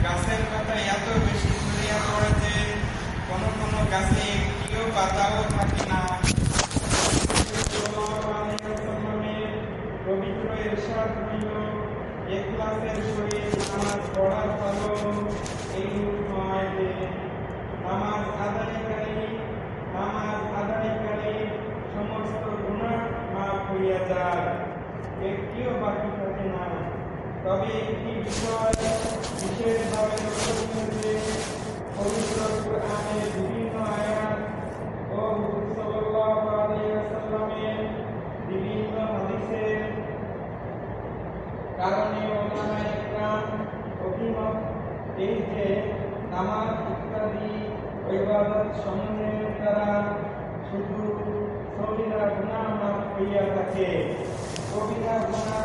গাছের পাতা এত বেশি ছড়িয়ে পড়ে যে কোনো কোনো গাছে একটিও পাতাও থাকে না। পবিত্র ইরশাদ হইল, ইখলাসের সহিত নামাজ পড়ার ফল এইরূপ নয় যে নামাজ আদায়কারী সমস্ত গুনাহ মাফ হইয়া যায়, একটিও বাকি থাকে না। তবে একটি বিষয় বিশেষভাবে লক্ষণীয় যে পবিত্র কুরআনের বিভিন্ন আয়াত ও হুজুর সাল্লাল্লাহু আলাইহি ওয়াসাল্লামের বিভিন্ন হাদিসের কারণে উলামায়ে কেরাম অভিমত এই যে নামাজ ইত্যাদি ইবাদত সমূহের দ্বারা শুধু সগীরা গুনাহ মাফ হইয়া থাকে, কবিরা গুনাহ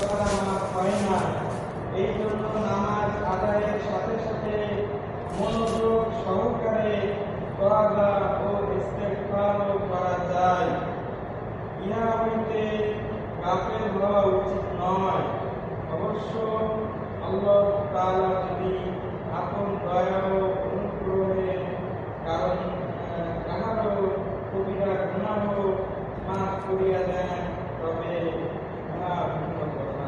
দ্বারা মাফ হয় না। এই জন্য নামাজ আদায়ের সাথে সাথে মনোযোগ সহকারে তওবা ও ইস্তেগফারও করা যায়। ইহা হইতে গাফেল হওয়া উচিত নয়। অবশ্য আল্লাহ তাআলা যদি আপন দয়া ও অনুগ্রহের কারণ কাহারও কবিরা গুনাহ মাফ করিয়া দেন, তবে ইহা ভিন্ন কথা।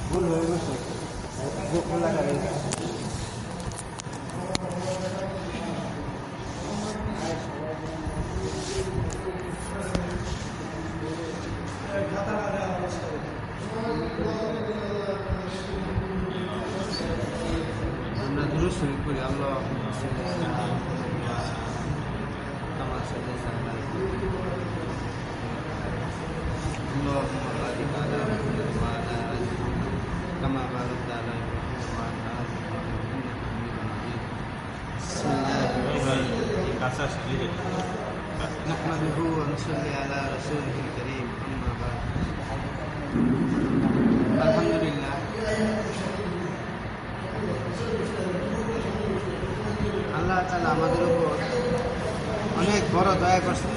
ভুল হয়ে গেছে درود شریف پڑھی اللهم صل علی محمد كما صليت على ابراهيم اللهم بارك على محمد وعلى ال محمد كما باركت على ابراهيم وعلى ال ابراهيم انك حميد مجيد بسم الله الرحمن الرحيم نحمده ونصلي على رسوله الكريم اما بعد الحمد لله আল্লাহ তাআলা আমাদের উপর অনেক বড় দয়া করছেন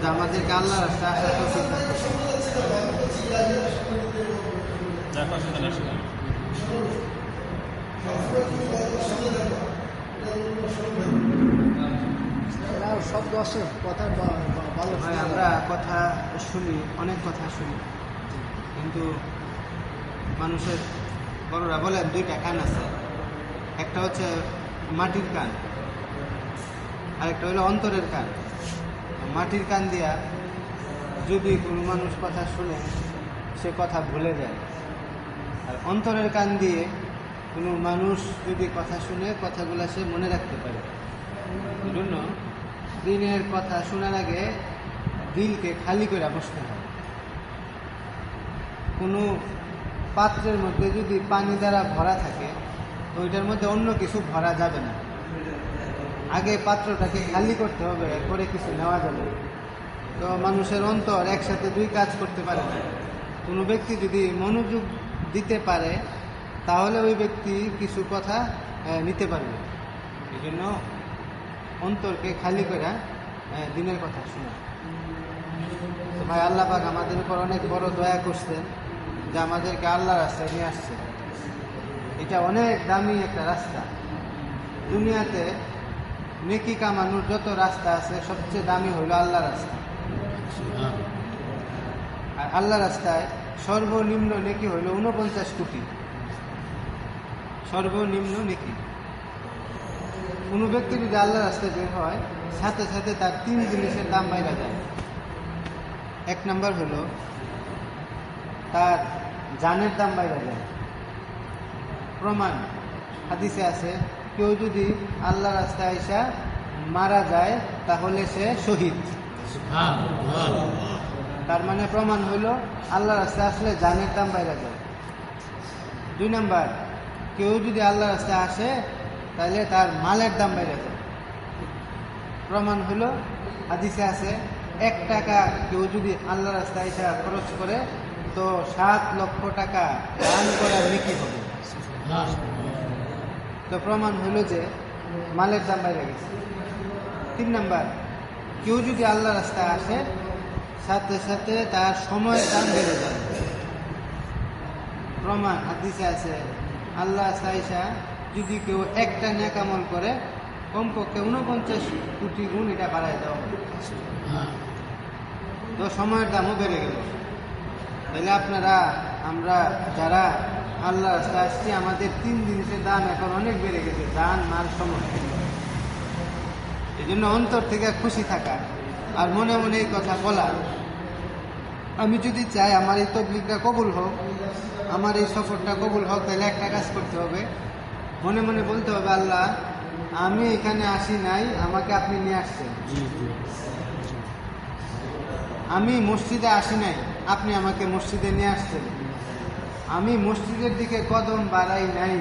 যে আমাদেরকে আল্লাহর রাস্তায় আসার তৌফিক দান করেছেন। শব্দ আছে কথা ভালো ভাই, আমরা কথা শুনি, অনেক কথা শুনি, কিন্তু মানুষের বড়রা বলেন দুইটা কান আছে, একটা হচ্ছে মাটির কান, আরেকটা হলো অন্তরের কান। মাটির কান দিয়া যদি কোনো মানুষ কথা শুনে সে কথা ভুলে যায়, আর অন্তরের কান দিয়ে কোনো মানুষ যদি কথা শুনে কথাগুলো সে মনে রাখতে পারে। এই জন্য দিনের কথা শোনার আগে দিলকে খালি করে বসতে হয়। কোনো পাত্রের মধ্যে যদি পানি দ্বারা ভরা থাকে তো ওইটার মধ্যে অন্য কিছু ভরা যাবে না, আগে পাত্রটাকে খালি করতে হবে, এরপরে কিছু নেওয়া যাবে। তো মানুষের অন্তর একসাথে দুই কাজ করতে পারে না। কোনো ব্যক্তি যদি মনোযোগ দিতে পারে তাহলে ওই ব্যক্তি কিছু কথা নিতে পারবে। এই জন্য অন্তরকে খালি করে দিনের কথা শোনা। তো ভাই, আল্লাহ পাক আমাদের উপর অনেক বড় দয়া করছেন যে আমাদেরকে আল্লাহর রাস্তায় নিয়ে আসছে। এটা অনেক দামি একটা রাস্তা। দুনিয়াতে নেকি কামানোর যত রাস্তা আছে সবচেয়ে দামি হলো আল্লাহ রাস্তা। আর আল্লাহ রাস্তায় সর্বনিম্ন নেকি হলো 49 কোটি, সর্বনিম্ন নেকি। কোনো ব্যক্তি যদি আল্লাহ রাস্তায় বের হয় সাথে সাথে তার 3 জিনিসের দাম বাইরে যায়। 1 নাম্বার হলো তার জানের দাম বাইরে যায়। প্রমাণ হাদিসে আছে, কেউ যদি আল্লাহ রাস্তায় এসে মারা যায় তাহলে সে শহীদ। তার মানে প্রমাণ হলো আল্লাহ রাস্তায় আসলে জানের দাম বাইরে যায়। 2 নাম্বার, কেউ যদি আল্লাহ রাস্তায় আসে তাহলে তার মালের দাম বেড়ে যায়। প্রমাণ হলো হাদিসে আছে 1 টাকা কেউ যদি আল্লাহ রাস্তায় এসে খরচ করে তো 7 লক্ষ টাকা দান করার নেকি হবে। তো প্রমাণ হলো যে মালের দাম বেড়ে গেছে। 3 নাম্বার, কেউ যদি আল্লাহ রাস্তায় আসে সাথে সাথে তার সময়ের দাম বেড়ে যায়। প্রমাণ হাদিসে আছে আল্লাহ রাস্তায় এসে যদি কেউ একটা নেক আমল করে কমপক্ষে 49 কোটি গুণ এটা বাড়ায় দেওয়া হবে। তো সময়ের দামও বেড়ে গেল। তাহলে আমরা যারা আল্লাহ রাস্তায় আসছি আমাদের 3 জিনিসের দাম এখন অনেক বেড়ে গেছে, দান, মাল, সময়। এই জন্য অন্তর থেকে খুশি থাকা আর মনে মনে এই কথা বলা, আমি যদি চাই আমার এই তাবলীগটা কবুল হোক, আমার এই সফরটা কবুল হোক, তাহলে একটা কাজ করতে হবে, মনে মনে বলতে হবে, আল্লাহ আমি এখানে আসি নাই, আমাকে আপনি নিয়ে আসছেন। আমি মসজিদে আসি নাই, আপনি আমাকে মসজিদে নিয়ে আসছেন। আমি মসজিদের দিকে কদম বাড়াই নাই,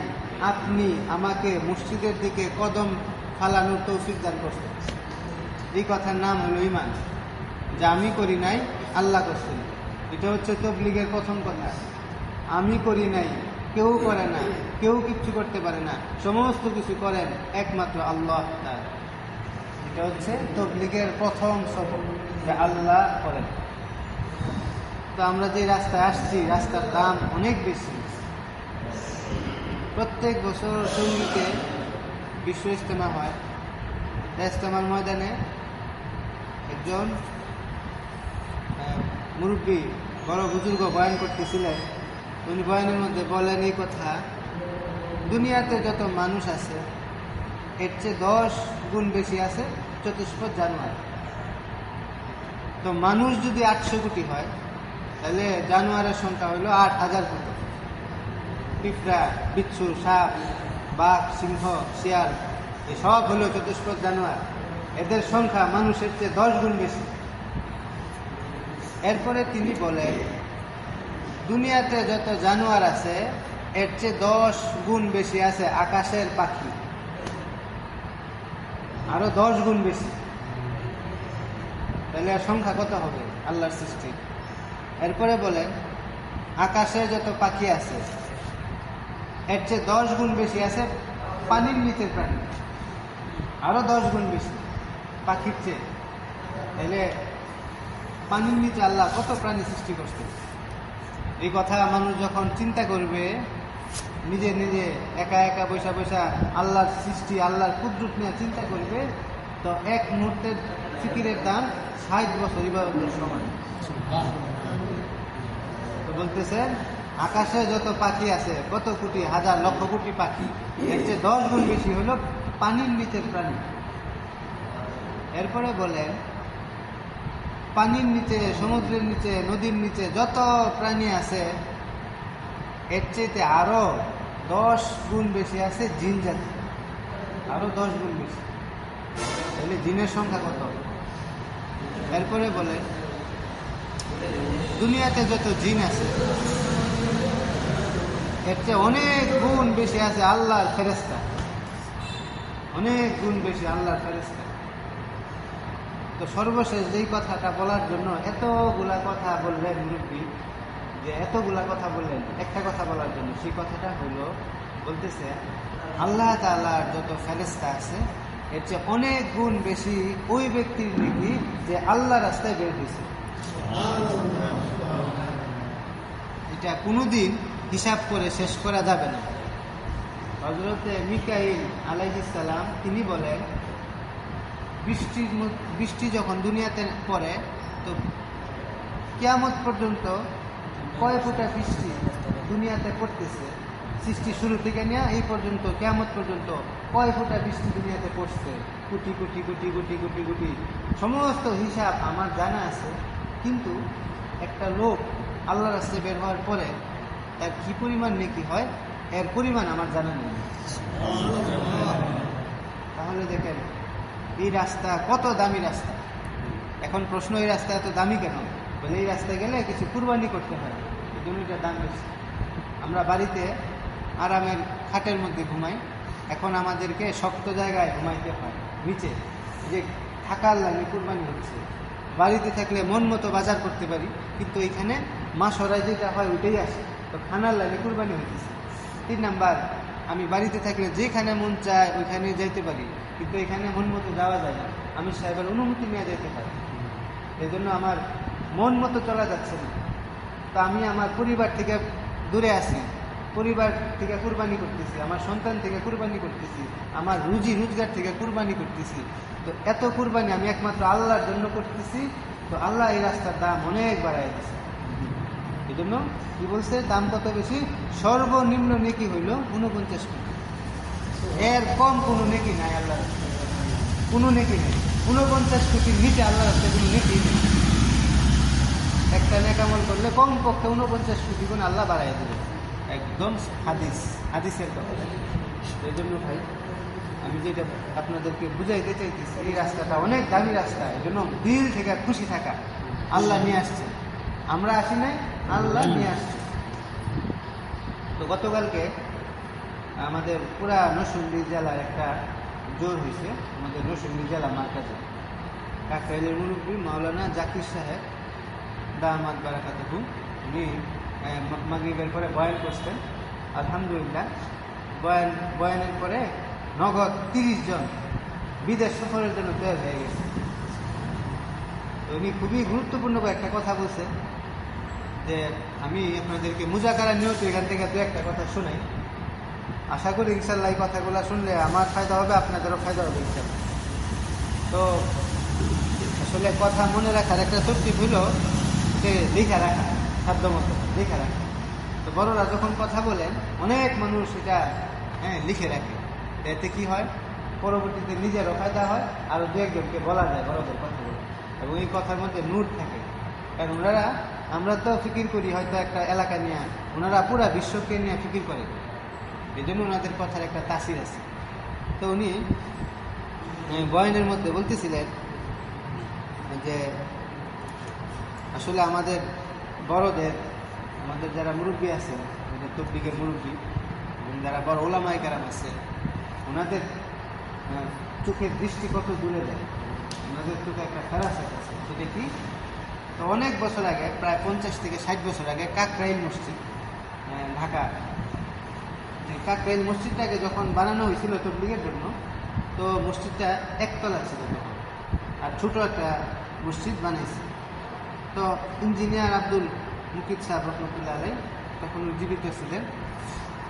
আপনি আমাকে মসজিদের দিকে কদম ফালানোর তৌফিক দান করছেন। এই কথার নাম হলো ঈমান, যে আমি করি নাই, আল্লাহ করছেন। এটা হচ্ছে তাবলীগের প্রথম কথা। আমি করি নাই, কেউ করে না, কেউ কিচ্ছু করতে পারে না, সমস্ত কিছু করেন একমাত্র আল্লাহ। এটা হচ্ছে তাবলীগের প্রথম সফর, যে আল্লাহ করেন। তো আমরা যে রাস্তায় আসছি, রাস্তার দাম অনেক বেশি। প্রত্যেক বছর টঙ্গীতে বিশ্ব ইজতেমা হয়। ইজতেমার ময়দানে একজন মুরব্বী, বড় বুজুর্গ বয়ান করতেছিলেন। উনি বয়ানের মধ্যে বলেন এই কথা, দুনিয়াতে যত মানুষ আছে এর চেয়ে 10 গুণ বেশি আছে চতুষ্পদ জানোয়ার। তো মানুষ যদি 800 কোটি হয় তাহলে জানোয়ারের সংখ্যা হলো 8000 কোটি। পিঁপড়া, বিচ্ছু, সাপ বাঘ, সিংহ, শিয়াল এসব হলো চতুষ্পদ জানোয়ার। এদের সংখ্যা মানুষের চেয়ে 10 গুণ বেশি। এরপরে তিনি বলেন দুনিয়াতে যত জানোয়ার আছে এর চেয়ে 10 গুণ বেশি আছে আকাশের পাখি, আরো 10 গুণ বেশি। তাহলে এর সংখ্যা কত হবে আল্লাহর সৃষ্টি? এরপরে বলেন আকাশে যত পাখি আছে এর চেয়ে 10 গুণ বেশি আছে পানির নিচের প্রাণী, আরো 10 গুণ বেশি পাখির চেয়ে। তাহলে পানির নিচে আল্লাহ কত প্রাণী সৃষ্টি করছে? এই কথা মানুষ যখন চিন্তা করবে, নিজে নিজে একা একা বৈশা বৈশা আল্লাহর সৃষ্টি, আল্লাহর কুদরত নিয়ে চিন্তা করবে, তো এক মুহূর্তের ফিকিরের দাম 60 বছর ইবাদতের সমান। তো বলতেছে আকাশে যত পাখি আছে, কত কোটি হাজার লক্ষ কোটি পাখি, এর চেয়ে 10 গুণ বেশি হলো পানির নিচের প্রাণী। এরপরে বলেন পানির নিচে, সমুদ্রের নিচে, নদীর নিচে যত প্রাণী আছে এর চেয়ে আরো 10 গুণ বেশি আছে জিন জাতি, আরো 10 গুণ বেশি। তাহলে জিনের সংখ্যা কত? এরপরে বলে দুনিয়াতে যত জিন আছে এর চেয়ে অনেক গুণ বেশি আছে আল্লাহর ফেরেশতা, অনেক গুণ বেশি আল্লাহর ফেরেশতা। তো সর্বশেষ যেই কথাটা বলার জন্য এতগুলা কথা বললেন মুরব্বী, যে এতগুলা কথা বললেন একটা কথা বলার জন্য, সেই কথাটা হলো বলতেছে আল্লাহ তাআলার যত ফেরেশতা আছে এর চেয়ে অনেক গুণ বেশি ওই ব্যক্তির নেকি যে আল্লাহ রাস্তায় বের হয়েছে। এটা কোনোদিন হিসাব করে শেষ করা যাবে না। হযরতে মিকাইল আলাইহিস সালাম তিনি বলেন বৃষ্টি যখন দুনিয়াতে পড়ে তো কিয়ামত পর্যন্ত কয় ফোঁটা বৃষ্টি দুনিয়াতে পড়তেছে, সৃষ্টি শুরু থেকে নিয়ে এই পর্যন্ত কিয়ামত পর্যন্ত কয় ফোঁটা বৃষ্টি দুনিয়াতে পড়ছে, কোটি কোটি কোটি কোটি কোটি কোটি সমস্ত হিসাব আমার জানা আছে। কিন্তু একটা লোক আল্লাহর রাস্তায় বের হওয়ার পরে তার কি পরিমাণ নেকি হয় এর পরিমাণ আমার জানা নেই। তাহলে দেখেন এই রাস্তা কত দামি রাস্তা। এখন প্রশ্ন, এই রাস্তা এত দামি কেন? বলে এই রাস্তায় গেলে কিছু কুরবানি করতে হয়, এই জন্য এটার দাম বেশি। আমরা বাড়িতে আরামের খাটের মধ্যে ঘুমাই, এখন আমাদেরকে শক্ত জায়গায় ঘুমাইতে হয় নিচে, যে থাকার লাগে কুরবানি হচ্ছে। বাড়িতে থাকলে মন মতো বাজার করতে পারি, কিন্তু এইখানে মাসরায় যেটা হয় ওইটাই আসে, তো খানার লাগে কুরবানি হইতেছে। 3 নাম্বার, আমি বাড়িতে থাকলে যেখানে মন চায় ওইখানে যাইতে পারি, কিন্তু এখানে মন মতো যাওয়া যায় না, আমি সাহেবের অনুমতি নিয়ে যেতে পারি। এই জন্য আমার মন মতো চলা যাচ্ছে না। তো আমি আমার পরিবার থেকে দূরে আছি, পরিবার থেকে কুরবানি করতেছি, আমার সন্তান থেকে কুরবানি করতেছি, আমার রুজি রোজগার থেকে কুরবানি করতেছি। তো এত কুরবানি আমি একমাত্র আল্লাহর জন্য করতেছি, তো আল্লাহ এই রাস্তার দাম অনেক বাড়াই দিচ্ছে। এই জন্য কি বলছে, দাম কত বেশি? সর্বনিম্ন নেকি হইল 49 কোটি, এর কম কোনো নেকি নাই আল্লাহর রাস্তায়, কোনো নেকি নেই। 49 কোটির নিচে আল্লাহর রাস্তায় কোনো নেকি নেই। একটা নেকামল করলে কমপক্ষে 49 কোটি গুণ আল্লাহ বাড়াই দেবে, একদম হাদিসের কথা। এই জন্য ভাই আমি যেটা আপনাদেরকে বুঝাইতে চাইতেছি, এই রাস্তাটা অনেক দামি রাস্তা। এই জন্য দিল থেকে খুশি থাকা, আল্লাহ নিয়ে আসছে, আমরা আসি নাই, আল্লাহ নিয়ে আসছে। তো গতকালকে আমাদের পুরা নরসিংদী জেলার একটা জোর হয়েছে, আমাদের নরসিংদী জেলা মার্কাজে। কাকরাইলের মুরব্বী মাওলানা জাকির সাহেব দামাত বারাকাতুহু, উনি মাগরিবের পরে বয়ান করছেন। আলহামদুলিল্লাহ, বয়ানের পরে নগদ 30 জন বিদেশ সফরের জন্য তৈরি হয়ে গেছে। তো উনি খুবই গুরুত্বপূর্ণ একটা কথা বলছে, যে আমি আপনাদেরকে মুজাকারা নিয়ত এখান থেকে 2-1 কথা শোনাই। আশা করি ইনশাল্লাহ এই কথাগুলো শুনলে আমার ফায়দা হবে, আপনাদেরও ফায়দা হবে ইনশাল্লাহ। তো আসলে কথা মনে রাখার একটা তরতিব হইল যে লেখা রাখা, সাধ্য মতো লেখা রাখা। তো বড়রা যখন কথা বলেন অনেক মানুষ এটা লিখে রাখে, এতে কি হয়, পরবর্তীতে নিজেরও ফায়দা হয়, আরো 2-1জনকে বলা যায় বড়দের কথাগুলো, এবং এই কথার মধ্যে নোট থাকে। কারণ ওনারা, আমরা তো ফিকির করি হয়তো একটা এলাকা নিয়ে, ওনারা পুরা বিশ্বকে নিয়ে ফিকির করে। এই জন্য ওনাদের কথার একটা তাসির আছে। তো উনি বয়ানের মধ্যে বলতেছিলেন যে আসলে আমাদের বড়দের, আমাদের যারা মুরব্বী আছেন, আমাদের তবলিগের মুরব্বী এবং যারা বড় ওলামায়ে কেরাম আছে, ওনাদের চোখের দৃষ্টি কত দূরে যায়, ওনাদের চোখে একটা ফেরাসত আছে। সেটা কি? তো অনেক বছর আগে, প্রায় 50 থেকে 60 বছর আগে, কাকরাইল মসজিদ, ঢাকা, কাকরাইল মসজিদটাকে যখন বানানো হয়েছিল তবলিগের জন্য, তো মসজিদটা একতলা ছিল তখন, আর ছোট একটা মসজিদ বানাইছে। তো ইঞ্জিনিয়ার আব্দুল মুকিত সাহেব রহমতুল্লাহ আলাই তখন জীবিত ছিলেন।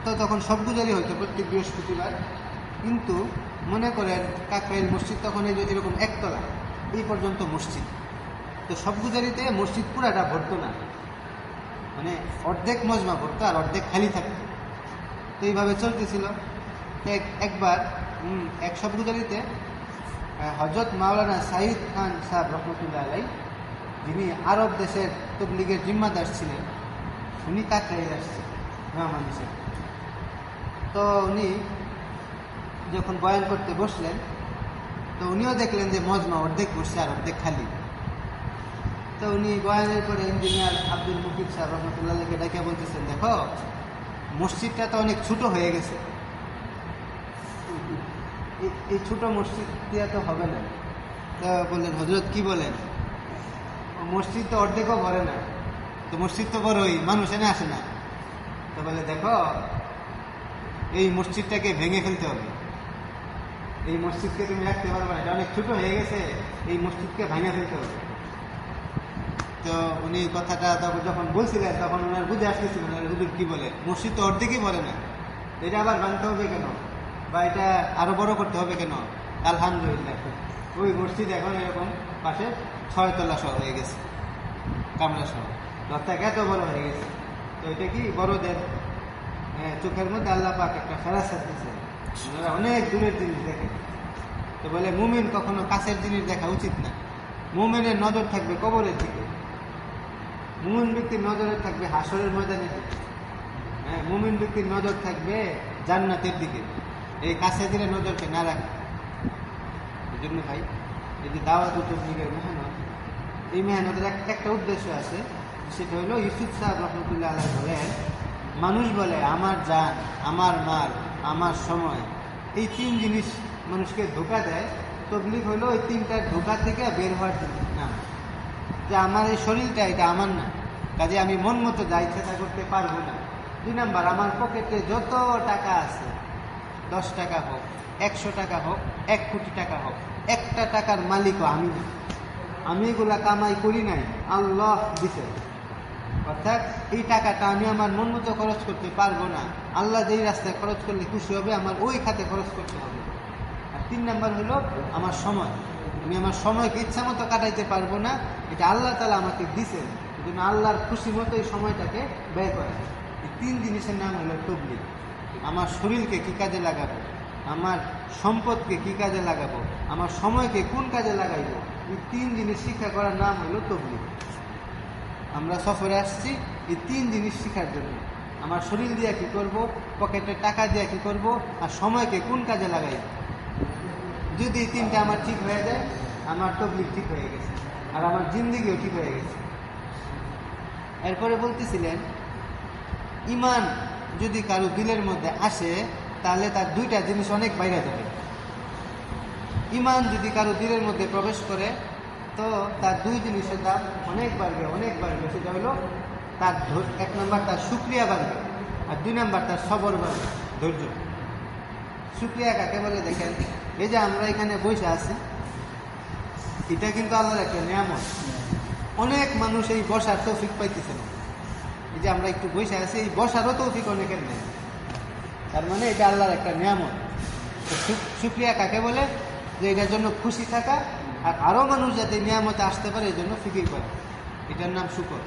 তো তখন সব গুজারি হইতো প্রত্যেক বৃহস্পতিবার, কিন্তু মনে করেন কাকরাইল মসজিদ তখন এরকম একতলা, এই পর্যন্ত মসজিদ। তো সব গুজারিতে মসজিদ পুরাটা ভরতো না, মানে অর্ধেক মজমা ভরতো আর অর্ধেক খালি থাকতো। তো এইভাবে চলতেছিল। একবার এক সব গুজারিতে হযরত মাওলানা সাঈদ খান সাহেব রহমতুল্লাহ আলাই, যিনি আরব দেশের তবলিগের জিম্মাদার ছিলেন, উনি কাকরাইল আসছেন মেহমান হিসেবে। তো উনি যখন বয়ান করতে বসলেন, তো উনিও দেখলেন যে মজমা অর্ধেক বসছে আর অর্ধেক খালি। তো উনি বয়ানের পরে ইঞ্জিনিয়ার আব্দুল মুকিত সাহেব রহমতুল্লাহকে ডেকে বলতেছেন, দেখো মসজিদটা তো অনেক ছোট হয়ে গেছে, এই ছোট মসজিদ দিয়ে তো হবে না। তো বললেন, হযরত কি বলেন, মসজিদ তো অর্ধেকও ভরে না, তো মসজিদ তো বড়ই, মানুষ এনে আসে না। তো বলে, দেখো এই মসজিদটাকে ভেঙে ফেলতে হবে, এই মসজিদকে তুমি রাখতে পারবে না, এটা অনেক ছোট হয়ে গেছে, এই মসজিদকে ভেঙে ফেলতে হবে। তো উনি কথাটা যখন বলছিলেন তখন ওনার বুঝে আসতেছিল না হুজুর কি বলে, মসজিদ তো অর্ধেকই ভরে না, এটা আবার ভাঙতে হবে কেন, বা এটা আরো বড় করতে হবে কেন? আলহামদুলিল্লাহ ওই মসজিদ এখন এরকম পাশে 6 তলা সহ হয়ে গেছে, কামরা সহ, অর্থাৎ এত বড় হয়ে গেছে। তো এটা কি বড়দের চোখের মধ্যে আল্লাহ পাক একটা ফেরাসত দিয়েছে, ওনারা অনেক দূরের জিনিস দেখে। তো বলে মুমিন কখনো কাছের জিনিস দেখা উচিত না, মুমিনের নজর থাকবে কবরের দিকে, মুমিন ব্যক্তির নজরে থাকবে হাসরের ময়দানের দিকে, মুমিন ব্যক্তির নজর থাকবে জান্নাতের দিকে, এই কাছে দিলে নজরকে না রাখে। এই জন্য ভাই, এই যে দাওয়াত তবলিগের মেহনত, এই মেহনতের একটা উদ্দেশ্য আছে, সেটা হলো ইউসুফ সাহেব রহমতুল্লাহ আলাইহি বলেন, মানুষ বলে আমার জান, আমার মাল, আমার সময়, এই 3 জিনিস মানুষকে ধোঁকা দেয়। তবলিগ হলো ওই 3টার ধোঁকা থেকে বের হওয়ার নাম, যে আমার এই শরীরটা এটা আমার না, কাজে আমি মন মতো যা ইচ্ছা তা করতে পারবো না। 2 নাম্বার, আমার পকেটে যত টাকা আছে, 10 টাকা হোক, 100 টাকা হোক, 1 কোটি টাকা হোক, একটা টাকার মালিকও আমি না, আমি এগুলা কামাই করি নাই, আল্লাহ দিছে। অর্থাৎ এই টাকাটা আমি আমার মন মতো খরচ করতে পারবো না, আল্লাহ যেই রাস্তায় খরচ করলে খুশি হবে আমার ওই খাতে খরচ করতে হবে। আর 3 নাম্বার হলো আমার সময়, আমি আমার সময়কে ইচ্ছা মতো কাটাইতে পারবো না, এটা আল্লাহ তাআলা আমাকে দিছেন, এই জন্য আল্লাহর খুশি মতো এই সময়টাকে ব্যয় করা। এই 3 জিনিসের নাম হলো তবলিগ। আমার শরীরকে কি কাজে লাগাবো, আমার সম্পদকে কি কাজে লাগাবো, আমার সময়কে কোন কাজে লাগাইবো, এই 3 জিনিস শিক্ষা করার নাম হলো তবলিগ। আমরা সফরে আসছি এই 3 জিনিস শিখার জন্য, আমার শরীর দিয়ে কি করব, পকেটের টাকা দিয়ে কি করব, আর সময়কে কোন কাজে লাগাইব। যদি এই 3টা আমার ঠিক হয়ে যায়, আমার তবলিগ ঠিক হয়ে গেছে, আর আমার জিন্দেগিও ঠিক হয়ে গেছে। এরপরে বলতেছিলেন, ঈমান যদি কারো দিলের মধ্যে আসে, তাহলে তার 2টা জিনিস অনেক বাইরে যাবে। ঈমান যদি কারো দিলের মধ্যে প্রবেশ করে, তো তার 2 জিনিসের দাম অনেক বাড়বে, অনেক বাড়বে। সেটা হলো তার 1 নাম্বার তার শুকরিয়া বাড়বে, আর 2 নাম্বার তার সবর বাড়বে, ধৈর্য। শুকরিয়া কাকে বলে দেখেন, এই যে আমরা এখানে বসে আছি, এটা কিন্তু আল্লাহর একটা নিয়ামত। অনেক মানুষ এই বসার তৌফিক পাইতেছে না, এই যে আমরা একটু বসে আছি, এই বসারও তৌফিক অনেকের নেই, তার মানে এটা আল্লাহর একটা নিয়ামত। শুকরিয়া কাকে বলে, যে এটার জন্য খুশি থাকা, আর আরো মানুষ যাতে নিয়ামতে আসতে পারে এই জন্য ফিকির করে, এটার নাম শুকর।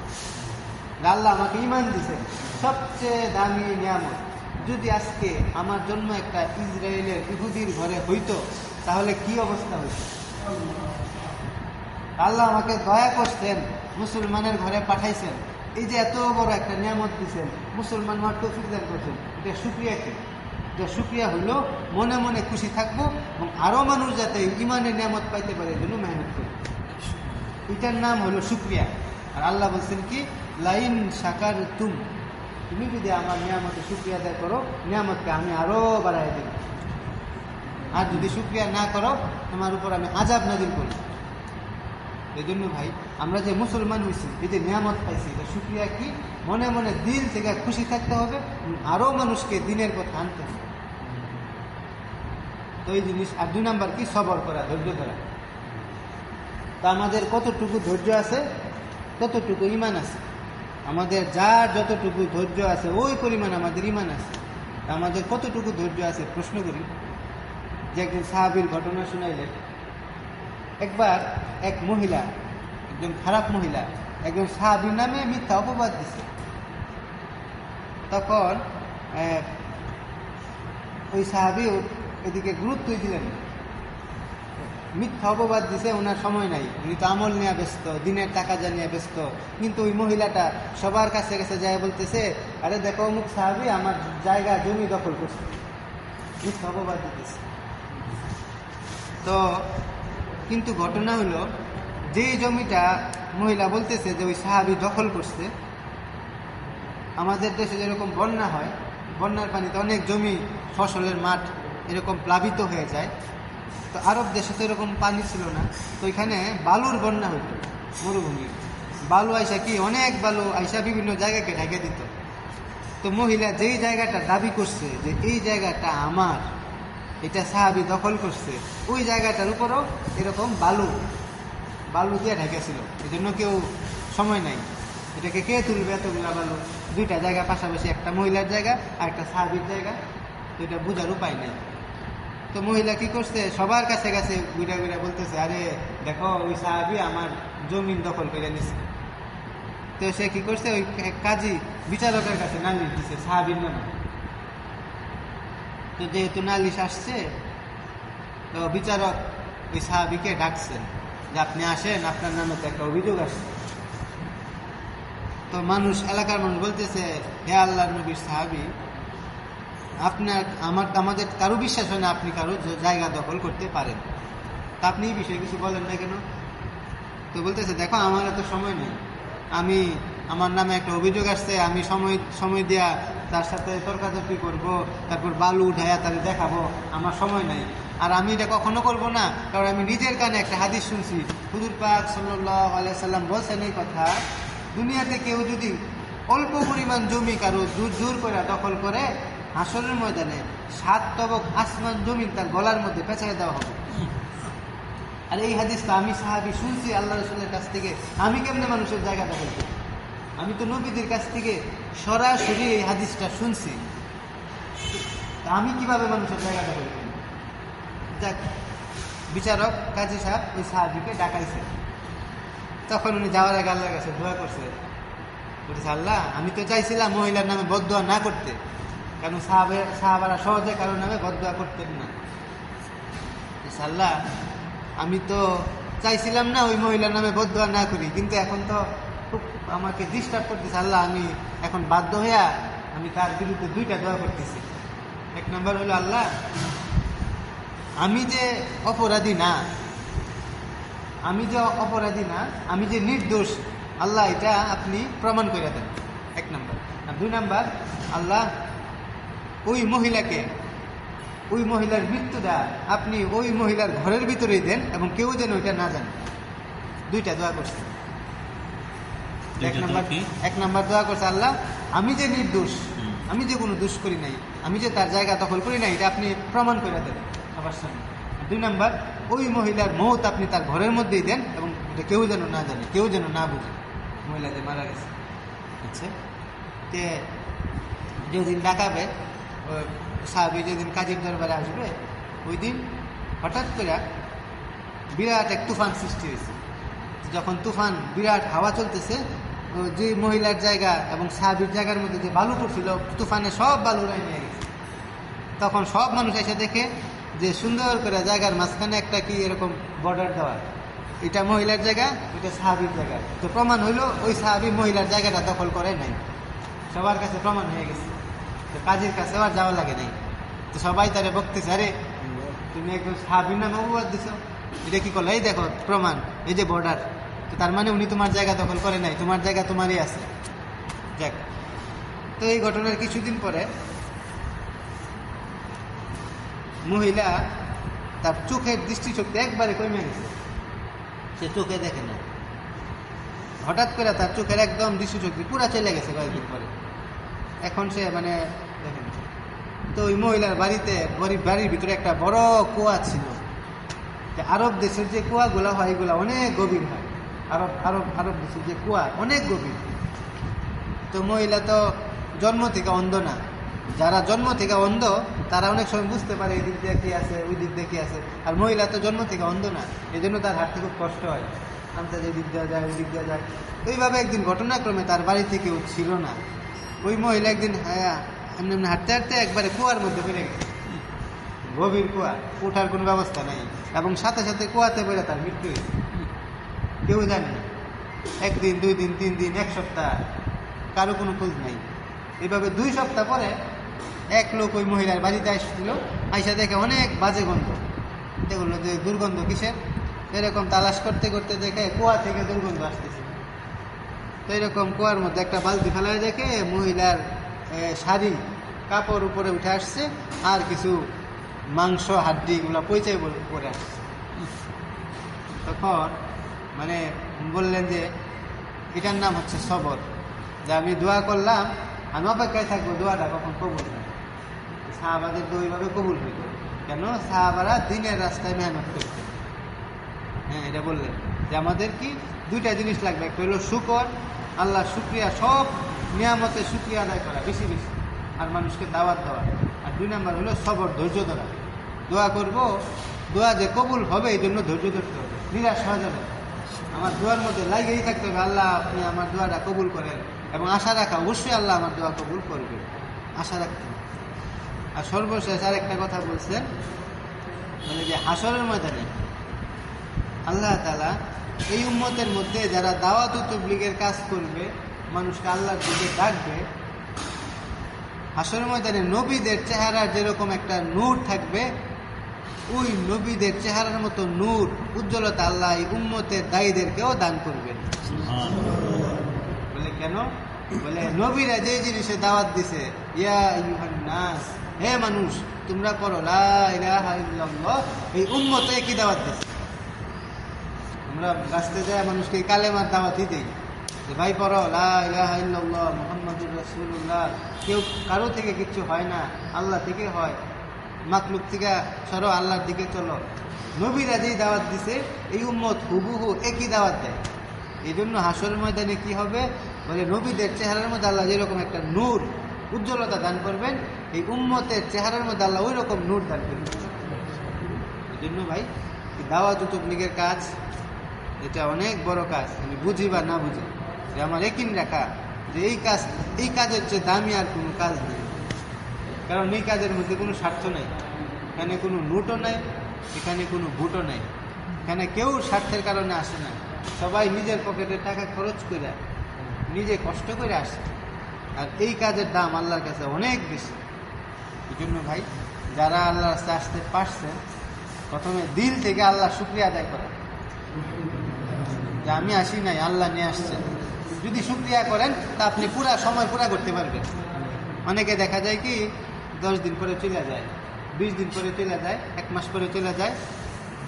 আল্লাহ আমাকে ঈমান দিয়েছেন, সবচেয়ে দামি নিয়ামত। যদি আজকে আমার জন্য একটা ইসরায়েলের ইহুদির ঘরে হইতো, তাহলে কি অবস্থা হইত? আল্লাহ আমাকে দয়া করছেন, মুসলমানের ঘরে পাঠাইছেন, এই যে এত বড় একটা নিয়ামত দিয়েছেন, মুসলমান হওয়ার তৌফিক দান করছেন, এটা শুকরিয়া কি? যে শুকরিয়া হলো মনে মনে খুশি থাকবো এবং আরও মানুষ যাতে ইমানের নিয়ামত পাইতে পারে এই জন্য মেহনত করবো। এটার নাম হলো শুকরিয়া। আর আল্লাহ বলছেন কি, লাইন শাকার তুমি যদি আমার নিয়ামতে শুকরিয়া আদায় করো, নিয়ামতকে আমি আরো বাড়াই দেব। আর যদি শুকরিয়া না করো, তোমার উপর আমি আযাব নাযিল করব। এই জন্য ভাই, আমরা যে মুসলমান হয়েছি, এই যে নিয়ামত পাইছি, এটা শুকরিয়া কি, মনে মনে দিল থেকে খুশি থাকতে হবে, আরো মানুষকে দিনের পথে আনতে হবে। তো এই জিনিস। আর 2 নাম্বার কি, সবর করা, ধৈর্য ধরা। তা আমাদের কতটুকু ধৈর্য আছে, ততটুকু ঈমান আছে। আমাদের যার যতটুকু ধৈর্য আছে ওই পরিমাণ আমাদের ঈমান আছে। তা আমাদের কতটুকু ধৈর্য আছে প্রশ্ন করি। যে একজন সাহাবীর ঘটনা শুনাইলেন। একবার এক মহিলা, একজন খারাপ মহিলা, একজন সাহাবীর নামে মিথ্যা অপবাদ দিছে। তখন ওই সাহাবী এদিকে গুরুত্বই দিলেন না। মিথ্যা অপবাদ দিছে, ওনার সময় নাই, উনি তো আমল নিয়ে ব্যস্ত, দিনের টাকা যা নিয়ে ব্যস্ত। কিন্তু ওই মহিলাটা সবার কাছে কাছে যায় বলতেছে, আরে দেখো অমুক সাহাবী আমার জায়গা জমি দখল করছে, মিথ্যা অপবাদ দিতেছে। তো কিন্তু ঘটনা হলো, যেই জমিটা মহিলা বলতেছে যে ওই সাহাবী দখল করছে, আমাদের দেশে যেরকম বন্যা হয়, বন্যার পানিতে অনেক জমি, ফসলের মাঠ এরকম প্লাবিত হয়ে যায়। তো আরব দেশে তো এরকম পানি ছিল না, তো এখানে বালুর বন্যা হইত, মরুভূমির বালু আইসা কি অনেক বালু আইসা বিভিন্ন জায়গাকে ঢেকে দিত। তো মহিলা যেই জায়গাটা দাবি করছে যে এই জায়গাটা আমার, এটা সাহাবী দখল করছে, ওই জায়গাটার উপরও এরকম বালু দিয়ে ঢেকেছিল। এই জন্য কেউ সময় নাই, এটাকে কে তুলবে এতগুলা বালু, 2টা জায়গা পাশাপাশি, একটা মহিলার জায়গা আর একটা সাহাবীর জায়গা, তো এটা বোঝার উপায় নেই। তো মহিলা কি করছে, সবার কাছে কাছে ঘুরে ঘুরে বলতেছে, আরে দেখো ওই সাহাবী আমার জমিন দখল করে নিছে। তো সে কি করছে, ওই কাজী বিচারকের কাছে নালিশ দিছে সাহাবীর নামে। তো যেহেতু নালিশ আসছে, তো বিচারক ওই সাহাবীকে ডাকছেন যে আপনি আসেন, আপনার নামে তো একটা অভিযোগ আসছে। তো এলাকার মানুষ বলতেছে, হে আল্লাহর নবীর সাহাবী, আমাদের কারো বিশ্বাস হয় না আপনি কারো জায়গা দখল করতে পারেন, তা আপনি এই বিষয়ে কিছু বলেন না কেন? তো বলতেছে, দেখো আমার এত সময় নেই, আমার নামে একটা অভিযোগ আসছে, আমি সময় দিয়া তার সাথে তর্কাতর্কি করব, তারপর বালু উঠাইয়া তাদের দেখাবো, আমার সময় নাই। আর আমি এটা কখনো করব না, কারণ আমি নিজের কানে একটা হাদিস শুনছি, হুজুর পাক সাল্লাল্লাহু আলাইহি সাল্লাম বলছেন এই কথা, দুনিয়াতে কেউ যদি অল্প পরিমাণ জমি কারো জোর করে দখল করে, হাসরের ময়দানে 7 তবক আসমান জমিন তার গলার মধ্যে পেঁচাই দেওয়া হবে। আর এই হাদিসটা আমি সাহাবী শুনছি আল্লাহ রাসূলের কাছ থেকে, আমি কেমনে মানুষের জায়গা দখল করি? আমি তো নবীদের কাছ থেকে সরাসরি এই হাদিসটা শুনছি, আমি কিভাবে মানুষের জায়গা দখল করি? যাক, বিচারক কাজী সাহেব ওই সাহাবীকে ডাকাইছে। তখন উনি যাওয়ার আগে আল্লাহর কাছে দোয়া করছে, বলছে, আল্লাহ আমি তো চাইছিলাম মহিলার নামে বদদোয়া না করতে, কারণ সাহাবারা সহজে কারোর নামে বদদোয়া করতেন না। আল্লাহ আমি তো চাইছিলাম না ওই মহিলার নামে বদদোয়া না করি, কিন্তু এখন তো খুব আমাকে ডিস্টার্ব করতেছে। আল্লাহ আমি এখন বাধ্য হইয়া আমি তার বিরুদ্ধে 2টা দোয়া করতেছি। 1 নম্বর হলো, আল্লাহ আমি যে অপরাধী না, আমি যে নির্দোষ, আল্লাহ এটা আপনি প্রমাণ করে দেন, 1 নম্বর। আর 2 নম্বর, আল্লাহ ওই মহিলার মৃত্যুটা আপনি ওই মহিলার ঘরের ভিতরেই দেন এবং কেউ যেন ওইটা না জানে। 2টা দোয়া করছে। 1 নম্বর দোয়া করছে, আল্লাহ আমি যে নির্দোষ, আমি যে কোনো দোষ করি নাই, আমি যে তার জায়গা দখল করি নাই, এটা আপনি প্রমাণ করে দেন সবার সামনে। 2 নম্বর, ওই মহিলার মৌত আপনি তার ঘরের মধ্যেই দেন এবং এটা কেউ যেন না জানে, কেউ যেন না বুঝে মহিলা যে মারা গেছে। আচ্ছা, যেদিন ডাকাবে সাহাবী, যেদিন কাজীর দরবারে আসবে, ওই দিন হঠাৎ করে বিরাট এক তুফান সৃষ্টি হয়েছে। যখন তুফান, বিরাট হাওয়া চলতেছে, যে মহিলার জায়গা এবং সাহাবীর জায়গার মধ্যে যে বালু পড়ছিল, তুফানে সব বালু উড়াই নিয়ে গেছে। তখন সব মানুষ এসে দেখে যে সুন্দর করে জায়গার মাঝখানে একটা কি এরকম বর্ডার দেওয়া, এটা মহিলার জায়গা, এটা সাহাবীর জায়গা। তো প্রমাণ হইলো ওই সাহাবী মহিলার জায়গাটা দখল করে নাই, সবার কাছে প্রমাণ হয়ে গেছে। তো কাজীর কাছে আর যাওয়া লাগে নাই। তো সবাই তারে বকতেছে, আরে তুমি একজন সাহাবীর নামে অপবাদ দিছো, এটা কি করলো? এই দেখো প্রমাণ, এই যে বর্ডার। তো তার মানে উনি তোমার জায়গা দখল করে নাই, তোমার জায়গা তোমারই আছে। যাক, তো এই ঘটনার কিছুদিন পরে মহিলা তার চোখের দৃষ্টিশক্তি একবারে কমে গেছে, সে চোখে দেখে না। হঠাৎ করে তার চোখের একদম দৃষ্টিশক্তি পুরা চলে গেছে কয়েকদিন পরে। এখন সে মানে দেখেন, তো ওই মহিলার বাড়িতে বাড়ির ভিতরে একটা বড় কুয়া ছিল। আরব দেশের যে কুয়াগুলো হয় এগুলো অনেক গভীর হয়, আরব দেশের যে কুয়া অনেক গভীর। তো মহিলা তো জন্ম থেকে অন্ধ না, যারা জন্ম থেকে অন্ধ তারা অনেক সময় বুঝতে পারে এই দিক দিয়ে কি আছে, ওই দিক দিয়ে কি আছে। আর মহিলা তো জন্ম থেকে অন্ধ না, এই জন্য তার হাঁটতে খুব কষ্ট হয়, নামতে যে দিক দেওয়া যায় ওই দিক দেওয়া যায়। এইভাবে একদিন ঘটনাক্রমে তার বাড়িতে কেউ ছিল না। ওই মহিলা একদিন এমনি হাঁটতে হাঁটতে একবারে কুয়ার মধ্যে পড়ে গেছে, গভীর কুয়া, ওঠার কোনো ব্যবস্থা নেই, এবং সাথে সাথে কুয়াতে পড়ে তার মৃত্যু হয়েছে। কেউ জানে না, একদিন, 2 দিন, 3 দিন, 1 সপ্তাহ, কারো কোনো খোঁজ নাই। এইভাবে 2 সপ্তাহ পরে এক লোক ওই মহিলার বাড়িতে আসছিল, আইসা দেখে অনেক বাজে গন্ধ। দেখলো যে দুর্গন্ধ কিসের, এরকম তালাশ করতে করতে দেখে কুয়া থেকে দুর্গন্ধ আসতেছে। তো এরকম কুয়ার মধ্যে একটা বালতি ফেলায় দেখে মহিলার শাড়ি কাপড় উপরে উঠে আসছে, আর কিছু মাংস হাড্ডি এগুলো পইচাই পরে আসছে। তখন মানে বললেন যে এটার নাম হচ্ছে সবর, যে আমি দোয়া করলাম, আমি অপেক্ষায় থাকবো দোয়াটা কখন কবুল হয়। সাহাবাদের তো ওইভাবে কবুল হইত, কেন? সাহাবারা দিনের রাস্তায় মেহনত করত। হ্যাঁ, এটা বললেন যে আমাদের কি 2টা জিনিস লাগবে, একটা হলো শুকর, আল্লাহ শুকরিয়া, সব নিয়ামতে শুকরিয়া আদায় করা বেশি বেশি, আর মানুষকে দাওয়াত দেওয়া। আর 2 নাম্বার হলো সবর, ধৈর্য ধরা। দোয়া করব, দোয়া যে কবুল হবে এই জন্য ধৈর্য ধরতে হবে, নিরাশ হওয়া যাবে। আমার দোয়ার মধ্যে লাগেই থাকতে হবে, আল্লাহ আপনি আমার দোয়াটা কবুল করেন, এবং আশা রাখা অবশ্যই আল্লাহ আমার দোয়া কবুল করবে, আশা রাখতে হবে। আর সর্বশেষ আর একটা কথা বলছেন, মানে যে হাসরের ময়দানে আল্লাহ তাআলা এই উম্মতের মধ্যে যারা দাওয়াত ও তাবলীগের কাজ করবে, মানুষকে আল্লাহর দিকে ডাকবে, হাসরের ময়দানে নবীদের চেহারার যেরকম একটা নূর থাকবে, ওই নবীদের চেহারার মতো নূর, উজ্জ্বলতা আল্লাহ এই উম্মতের দায়ীদেরকেও দান করবেন। বলে কেন? বলে নবীরা যে জিনিসে দাওয়াত দিছে, ইয়া আইয়ুহান নাস, হে মানুষ তোমরা পড়ো লা ইলাহা ইল্লাল্লাহ, এই উম্মতে কি দাওয়াত দিছে? আমরা রাস্তায় যায় মানুষকে কালেমার দাওয়াতই দেই, যে ভাই পড়ো লা ইলাহা ইল্লাল্লাহ মুহাম্মাদুর রাসূলুল্লাহ। কেউ কারো থেকে কিচ্ছু হয় না, আল্লাহ থেকে হয়, মাখলুক থেকে সরো, আল্লাহর দিকে চলো। নবীরা যেই দাওয়াত দিছে এই উম্মত হুবহু একই দাওয়াত দেয়। এই জন্য হাসরের ময়দানে কি হবে? বলে নবীদের চেহারার মধ্যে আল্লাহ যেরকম একটা নূর, উজ্জ্বলতা দান করবেন, এই উম্মতের চেহারার মধ্যে আল্লাহ ওই রকম নূর দান করবেন। এই জন্য ভাই দাওয়াত ও তাবলীগের কাজ এটা অনেক বড় কাজ, আমি বুঝি বা না বুঝি, যে আমার ইয়াকিন রাখা যে এই কাজের চেয়ে দামি আর কোনো কাজ নেই। কারণ এই কাজের মধ্যে কোনো স্বার্থ নাই, এখানে কোনো নোটও নাই, এখানে কোনো বুটও নাই, এখানে কেউ স্বার্থের কারণে আসে না, সবাই নিজের পকেটে টাকা খরচ করে নিজে কষ্ট করে আসে। আর এই কাজের দাম আল্লাহর কাছে অনেক বেশি। এই জন্য ভাই যারা আল্লাহর কাছে আসতে পারছেন, প্রথমে দিল থেকে আল্লাহ শুকরিয়া আদায় করেন, যে আমি আসি নাই, আল্লাহ নিয়ে আসছেন। যদি শুকরিয়া করেন তা আপনি পুরা সময় পুরা করতে পারবেন। অনেকে দেখা যায় কি 10 দিন পরে চলে যায়, 20 দিন পরে চলে যায়, 1 মাস পরে চলে যায়।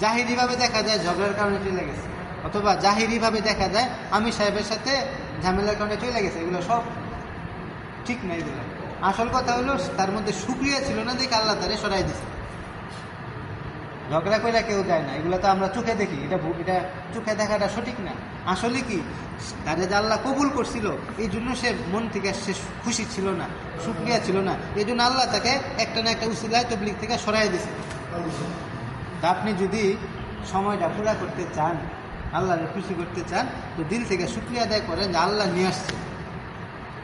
জাহিরিভাবে দেখা যায় ঝগড়ার কারণে চলে গেছে, অথবা জাহিরিভাবে দেখা যায় আমি সাহেবের সাথে ঝামেলার কারণে চলে গেছে। এগুলো সব ঠিক নাই। এগুলো আসল কথা হলো তার মধ্যে শুকরিয়া ছিল না, দেখে আল্লাহ তারে সরাই দিছে। ঝগড়া করে কেউ যায় না, এগুলো তো আমরা চোখে দেখি, এটা চোখে দেখাটা সঠিক না। আসলে কি তারে যে আল্লাহ কবুল করছিল, এই জন্য সে মন থেকে সে খুশি ছিল না, শুকরিয়া ছিল না, এই জন্য আল্লাহ তাকে একটা না একটা উসিলায় তাবলীগ থেকে সরাই দিছে। তা আপনি যদি সময়টা পুরা করতে চান, আল্লাহকে খুশি করতে চান, তো দিল থেকে শুকরিয়া আদায় করেন যে আল্লাহ নিয়ে আসছে,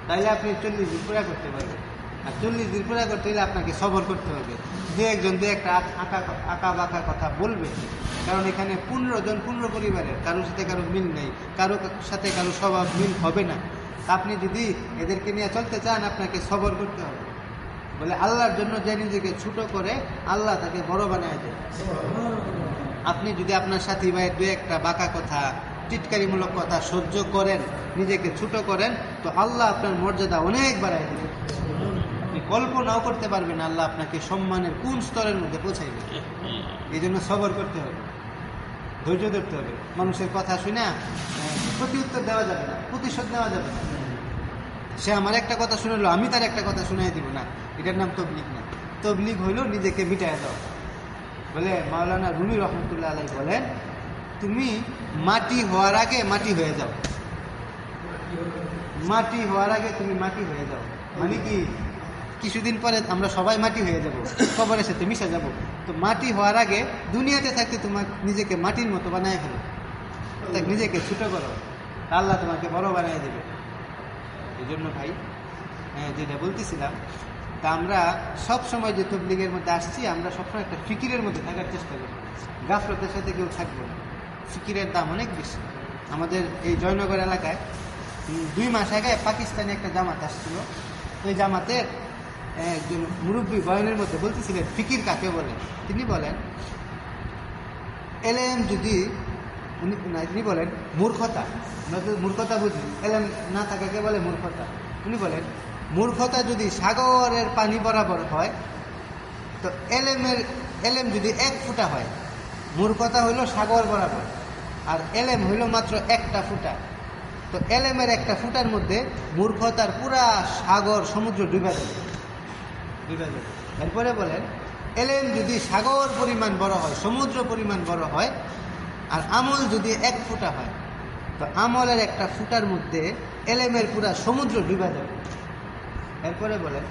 তাইলে আপনি 40 দিন পুরা করতে পারবেন। আর 40 দিন পুরা করতে হলে আপনাকে সবর করতে হবে। দু একজন দু একটা আঁকা বাঁকা কথা বলবে, কারণ এখানে 15 জন 15 পরিবারের, কারোর সাথে কারো মিল নেই, কারো সাথে কারো স্বভাব মিল হবে না। আপনি যদি এদেরকে নিয়ে চলতে চান, আপনাকে সবর করতে হবে। বলে আল্লাহর জন্য যে নিজেকে ছোট করে আল্লাহ তাকে বড় বানায় দেয়। আপনি যদি আপনার সাথী ভাইয়ের দু একটা বাঁকা কথা, টিটকারিমূলক কথা সহ্য করেন, নিজেকে ছোট করেন, তো আল্লাহ আপনার মর্যাদা অনেক বাড়ায় দেবে। আপনি কল্পনাও করতে পারবেন আল্লাহ আপনাকে সম্মানের কোন স্তরের মধ্যে পৌঁছাইবে। এই জন্য সবর করতে হবে, ধৈর্য ধরতে হবে। মানুষের কথা শুনে প্রতি উত্তর দেওয়া যাবে না, প্রতিশোধ নেওয়া যাবে না। সে আমার একটা কথা শুনলো, আমি তার একটা কথা শুনাই দিব না, এটার নাম তবলিগ না। তবলিগ হইল নিজেকে মিটায় দাও। বলে মাওলানা রুমি রহমতুল্লাহ আলাই বলেন, তুমি মাটি হওয়ার আগে মাটি হয়ে যাও। মাটি হওয়ার আগে তুমি মাটি হয়ে যাও মানে কি, কিছুদিন পরে আমরা সবাই মাটি হয়ে যাব, কবরের সাথে মিশে যাব। তো মাটি হওয়ার আগে দুনিয়াতে থাকতে তোমার নিজেকে মাটির মতো বানায় ফেলো, নিজেকে ছোট করো, আল্লাহ তোমাকে বড় বানিয়ে দেবে। এই জন্য ভাই যেটা বলতেছিলাম, তা আমরা সব সময় যে তবলিগের মধ্যে আসছি, আমরা সবসময় একটা ফিকিরের মধ্যে থাকার চেষ্টা করি। গাফলতের সাথে কেউ থাকবো না। ফিকিরের দাম অনেক বেশি। আমাদের এই জয়নগর এলাকায় 2 মাস আগে পাকিস্তানি একটা জামাত আসছিল। ওই জামাতের একজন মুরব্বী বয়ানের মধ্যে বলতেছিলেন ফিকির কাকে বলে। তিনি বলেন এলেম যদি, তিনি বলেন মূর্খতা, আমরা তো মূর্খতা বুঝি, এলেম না থাকাকে বলে মূর্খতা। উনি বলেন মূর্খতা যদি সাগরের পানি বরাবর হয়, তো এলেম যদি 1 ফুটা হয়, মূর্খতা হইল সাগর বরাবর, আর এলেম হইল মাত্র 1টা ফুটা। তো এলেমের 1টা ফুটার মধ্যে মূর্খতার পুরা সাগর সমুদ্র ডুবে যাবে। এরপরে বলেন এলেম যদি সাগর পরিমাণ বড় হয়, সমুদ্র পরিমাণ বড় হয়, আর আমল যদি 1 ফুটা হয়, তো আমলের 1টা ফুটার মধ্যে এলেমের পুরা সমুদ্র ডুবে যাবে। এরপরে বলেন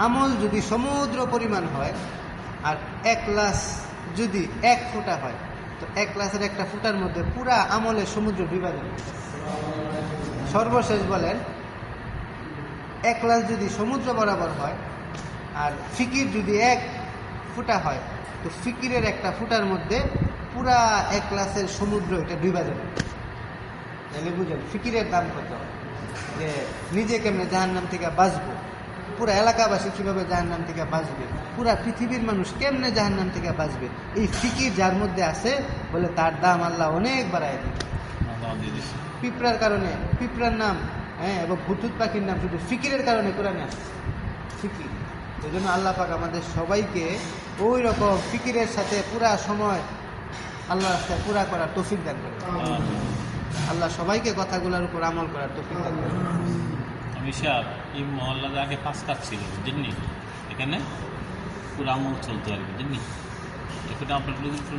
আমল যদি সমুদ্র পরিমাণ হয়, আর 1 গ্লাস যদি 1 ফুটা হয়, তো 1 গ্লাসের 1টা ফুটার মধ্যে পুরা আমলের সমুদ্র ডুবে যাবে। সর্বশেষ বলেন 1 গ্লাস যদি সমুদ্র বরাবর হয়, আর ফিকির যদি 1 ফুটা হয়, তো ফিকিরের 1টা ফুটার মধ্যে পুরা 1 গ্লাসের সমুদ্র এটা ডুবে যাবে। তাহলে বুঝেন ফিকিরের দাম কত, যে নিজে কেমনে জাহান্নাম থেকে বাঁচবো, পুরা এলাকাবাসী কিভাবে জাহান্নাম থেকে বাঁচবে, পুরা পৃথিবীর মানুষ কেমনে জাহান্নাম থেকে বাঁচবে, এই ফিকির যার মধ্যে আছে, বলে তার দাম আল্লাহ অনেক বাড়ায় দিবে। পিঁপড়ার কারণে, পিঁপড়ার নাম এবং হুতুত পাখির নাম শুধু ফিকিরের কারণে কোরআনে আসে, ফিকির। এই জন্য আল্লাহ পাক আমাদের সবাইকে ওই রকম ফিকিরের সাথে পুরা সময় আল্লাহর রাস্তায় পুরা করার তৌফিক দান করে। আল্লাহ সবাইকে কথাগুলোর উপর আমল করার তৌফিক দান করে। আমি স্যার এই মহল্লাতে আগে 5 কাজ ছিল, বুঝলেন? এখানে পুরো আমল চলতো আর কি, বুঝলেন? এখানে আপনার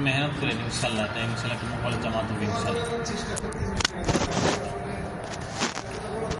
মেহনত করেন ইনশাল্লাহ, তাই ইনশাল্লাহ কোনো কলেজ জামাত হবে ইনশাল্লাহ।